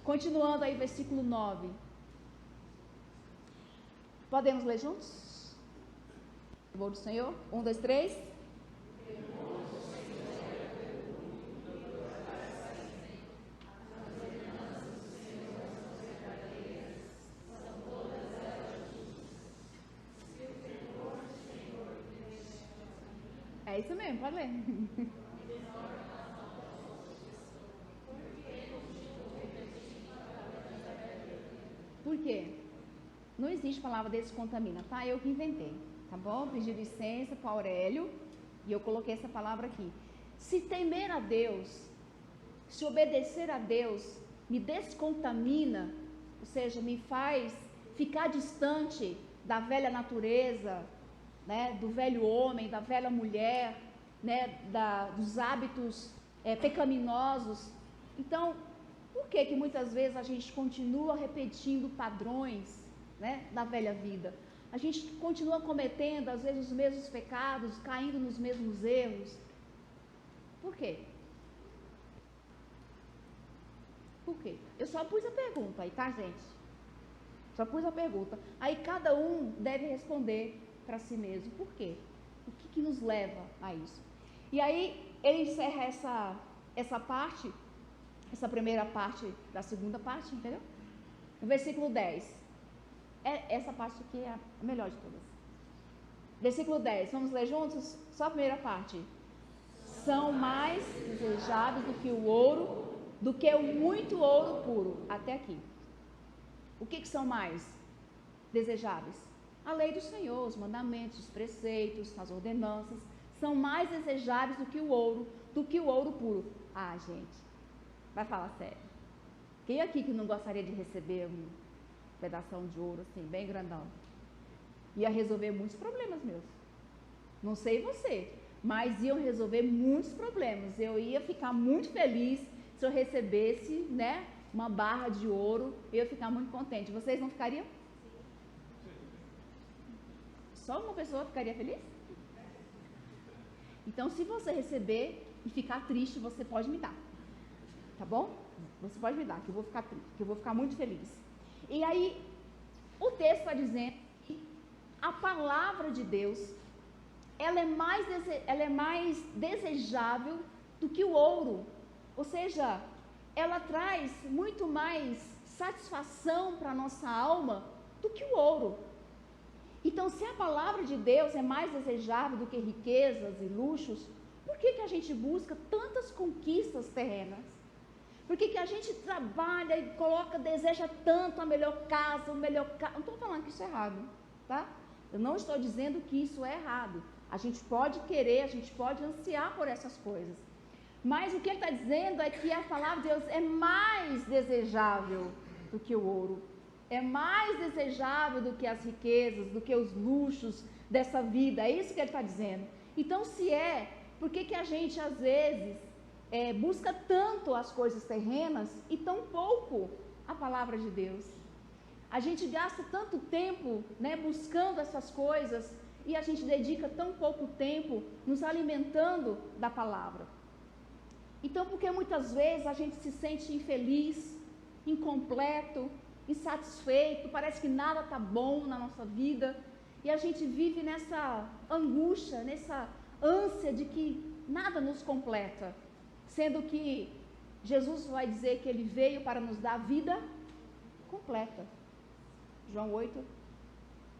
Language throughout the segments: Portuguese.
Continuando aí, versículo 9. Podemos ler juntos? Louvor do Senhor. 1, 2, 3. É isso mesmo, pode ler. Por quê? Não existe palavra descontamina, tá? Eu que inventei, tá bom? Pedi licença para Aurélio e eu coloquei essa palavra aqui. Se temer a Deus, se obedecer a Deus, me descontamina, ou seja, me faz ficar distante da velha natureza, né, do velho homem, da velha mulher, né, dos hábitos pecaminosos. Então, por que muitas vezes a gente continua repetindo padrões, né, da velha vida? A gente continua cometendo, às vezes, os mesmos pecados, caindo nos mesmos erros. Por quê? Por quê? Eu só pus a pergunta aí, tá, gente? Só pus a pergunta. Aí cada um deve responder para si mesmo. Por quê? O que nos leva a isso? E aí ele encerra essa parte, essa primeira parte da segunda parte, entendeu? No versículo 10. Essa parte aqui é a melhor de todas. Versículo 10. Vamos ler juntos? Só a primeira parte. São mais desejáveis do que o ouro, do que o muito ouro puro. Até aqui. O que são mais desejáveis? A lei do Senhor, os mandamentos, os preceitos, as ordenanças, são mais desejáveis do que o ouro puro. Ah, gente, vai falar sério. Quem aqui que não gostaria de receber um pedação de ouro assim, bem grandão? Ia resolver muitos problemas meus. Não sei você, mas iam resolver muitos problemas. Eu ia ficar muito feliz se eu recebesse, né, uma barra de ouro, eu ia ficar muito contente. Vocês não ficariam? Só uma pessoa ficaria feliz? Então, se você receber e ficar triste, você pode me dar. Tá bom? Você pode me dar, que eu vou ficar triste, que eu vou ficar muito feliz. E aí, o texto está dizendo que a palavra de Deus, ela é mais desejável do que o ouro. Ou seja, ela traz muito mais satisfação para a nossa alma do que o ouro. Então, se a palavra de Deus é mais desejável do que riquezas e luxos, por que a gente busca tantas conquistas terrenas? Por que a gente trabalha e deseja tanto a melhor casa, o melhor carro? Não estou falando que isso é errado, tá? Eu não estou dizendo que isso é errado. A gente pode querer, a gente pode ansiar por essas coisas. Mas o que ele está dizendo é que a palavra de Deus é mais desejável do que o ouro. É mais desejável do que as riquezas, do que os luxos dessa vida. É isso que ele está dizendo. Então, se é, por que a gente às vezes busca tanto as coisas terrenas e tão pouco a palavra de Deus? A gente gasta tanto tempo, né, buscando essas coisas e a gente dedica tão pouco tempo nos alimentando da palavra. Então, porque muitas vezes a gente se sente infeliz, incompleto, insatisfeito, parece que nada está bom na nossa vida, e a gente vive nessa angústia, nessa ânsia de que nada nos completa, sendo que Jesus vai dizer que ele veio para nos dar vida completa. João 8,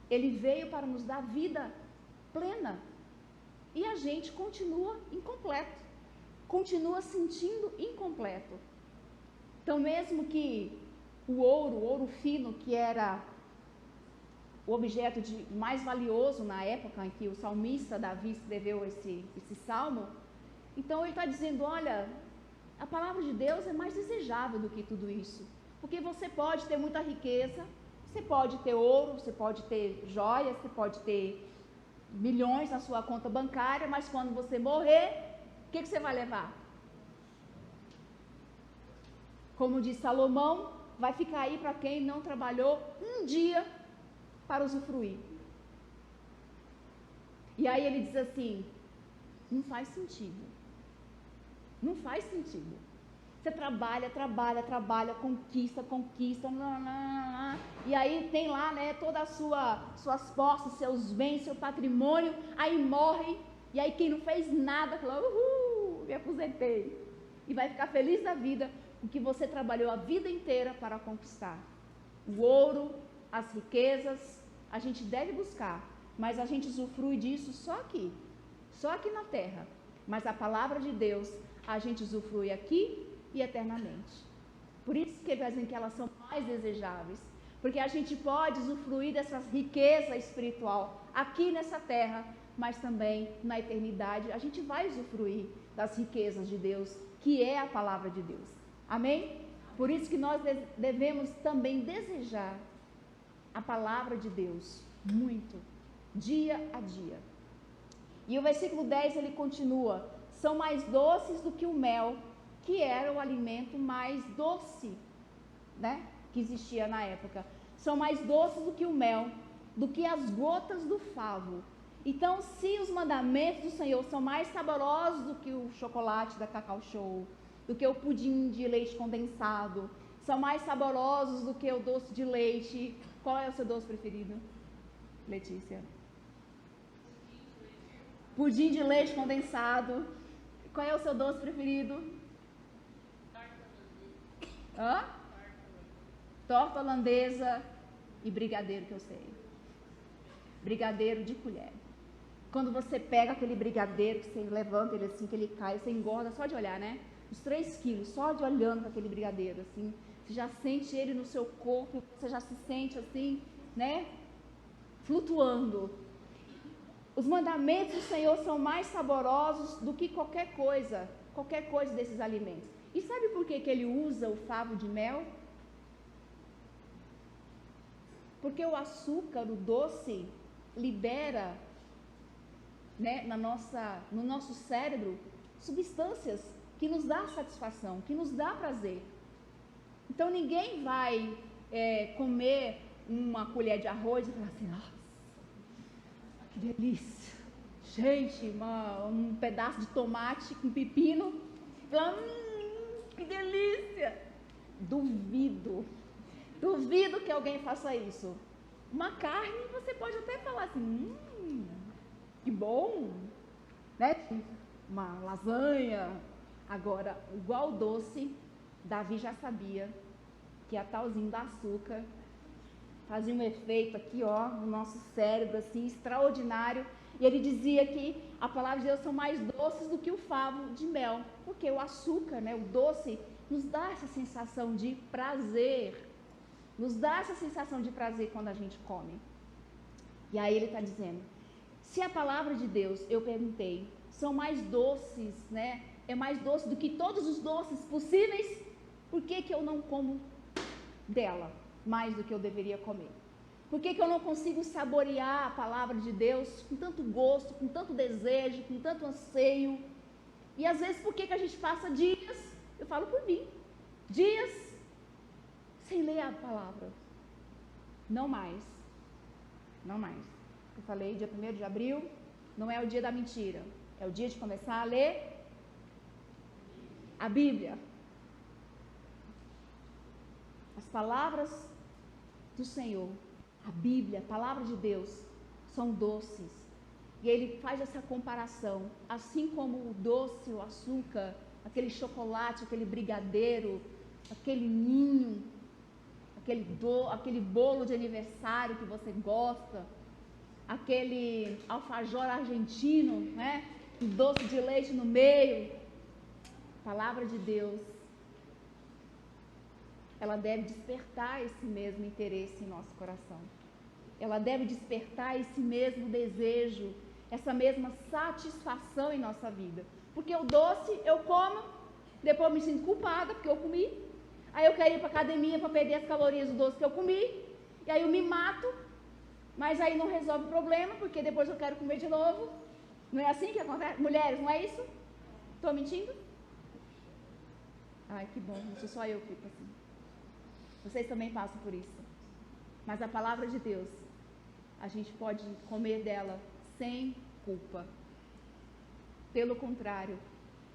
ele veio para nos dar vida plena, e a gente continua incompleto, continua sentindo incompleto. Então, mesmo que o ouro fino, que era o objeto mais valioso na época em que o salmista Davi escreveu esse salmo, então ele está dizendo, olha, a palavra de Deus é mais desejável do que tudo isso, porque você pode ter muita riqueza, você pode ter ouro, você pode ter joias, você pode ter milhões na sua conta bancária, mas quando você morrer, o que você vai levar? Como diz Salomão, vai ficar aí para quem não trabalhou um dia para usufruir. E aí ele diz assim, não faz sentido. Não faz sentido. Você trabalha, trabalha, trabalha, conquista, conquista, e aí tem lá, né, todas as suas posses, seus bens, seu patrimônio, aí morre, e aí quem não fez nada, fala, me aposentei, e vai ficar feliz da vida, porque você trabalhou a vida inteira para conquistar. O ouro, as riquezas, a gente deve buscar, mas a gente usufrui disso só aqui na terra, mas a palavra de Deus, a gente usufrui aqui e eternamente. Por isso que dizem que elas são mais desejáveis, porque a gente pode usufruir dessa riqueza espiritual aqui nessa terra, mas também na eternidade a gente vai usufruir das riquezas de Deus, que é a palavra de Deus. Amém? Por isso que nós devemos também desejar a palavra de Deus muito, dia a dia. E o versículo 10 ele continua: são mais doces do que o mel, que era o alimento mais doce, né, que existia na época. São mais doces do que o mel, do que as gotas do favo. Então, se os mandamentos do Senhor são mais saborosos do que o chocolate da Cacau Show, do que o pudim de leite condensado, são mais saborosos do que o doce de leite, qual é o seu doce preferido, Letícia? Pudim de leite condensado. Qual é o seu doce preferido? Torta holandesa e brigadeiro, que eu sei. Brigadeiro de colher. Quando você pega aquele brigadeiro, que você levanta ele assim, que ele cai, você engorda só de olhar, né? Os 3 quilos, só de olhando para aquele brigadeiro, assim. Você já sente ele no seu corpo, você já se sente assim, né? Flutuando. Os mandamentos do Senhor são mais saborosos do que qualquer coisa desses alimentos. E sabe por que ele usa o favo de mel? Porque o açúcar, o doce, libera, né, no nosso cérebro substâncias que nos dá satisfação, que nos dá prazer. Então ninguém vai comer uma colher de arroz e falar assim, nossa, que delícia. Gente, um pedaço de tomate com pepino, falar, que delícia. Duvido que alguém faça isso. Uma carne, você pode até falar assim, que bom, né? Uma lasanha. Agora, igual doce, Davi já sabia que a talzinho do açúcar fazia um efeito aqui, ó, no nosso cérebro, assim, extraordinário. E ele dizia que a palavra de Deus são mais doces do que o favo de mel, porque o açúcar, né, o doce, nos dá essa sensação de prazer, nos dá essa sensação de prazer quando a gente come. E aí ele está dizendo, se a palavra de Deus, eu perguntei, são mais doces, né, é mais doce do que todos os doces possíveis, por que eu não como dela mais do que eu deveria comer? Por que eu não consigo saborear a palavra de Deus com tanto gosto, com tanto desejo, com tanto anseio? E às vezes por que a gente passa dias, eu falo por mim, dias sem ler a palavra? Não mais. Eu falei, dia 1º de abril, não é o dia da mentira, é o dia de começar a ler a Bíblia. As palavras do Senhor, a Bíblia, a palavra de Deus, são doces. E ele faz essa comparação, assim como o doce, o açúcar, aquele chocolate, aquele brigadeiro, aquele ninho, aquele bolo de aniversário que você gosta, aquele alfajor argentino, né? Um doce de leite no meio. A palavra de Deus, ela deve despertar esse mesmo interesse em nosso coração. Ela deve despertar esse mesmo desejo, essa mesma satisfação em nossa vida. Porque o doce eu como, depois eu me sinto culpada porque eu comi. Aí eu quero ir para a academia para perder as calorias do doce que eu comi. E aí eu me mato, mas aí não resolve o problema, porque depois eu quero comer de novo. Não é assim que acontece? Mulheres, não é isso? Estou mentindo? Ai, que bom, não sou só eu que fico assim. Vocês também passam por isso. Mas a palavra de Deus, a gente pode comer dela sem culpa. Pelo contrário,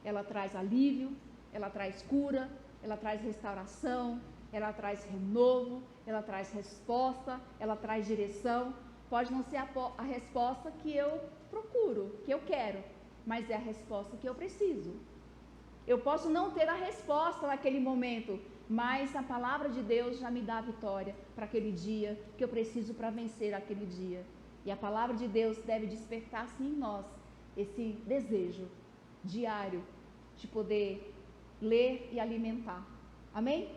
ela traz alívio, ela traz cura, ela traz restauração, ela traz renovo, ela traz resposta, ela traz direção. Pode não ser a resposta que eu procuro, que eu quero, mas é a resposta que eu preciso. Eu posso não ter a resposta naquele momento, mas a palavra de Deus já me dá a vitória para aquele dia que eu preciso para vencer aquele dia. E a palavra de Deus deve despertar sim em nós esse desejo diário de poder ler e alimentar. Amém?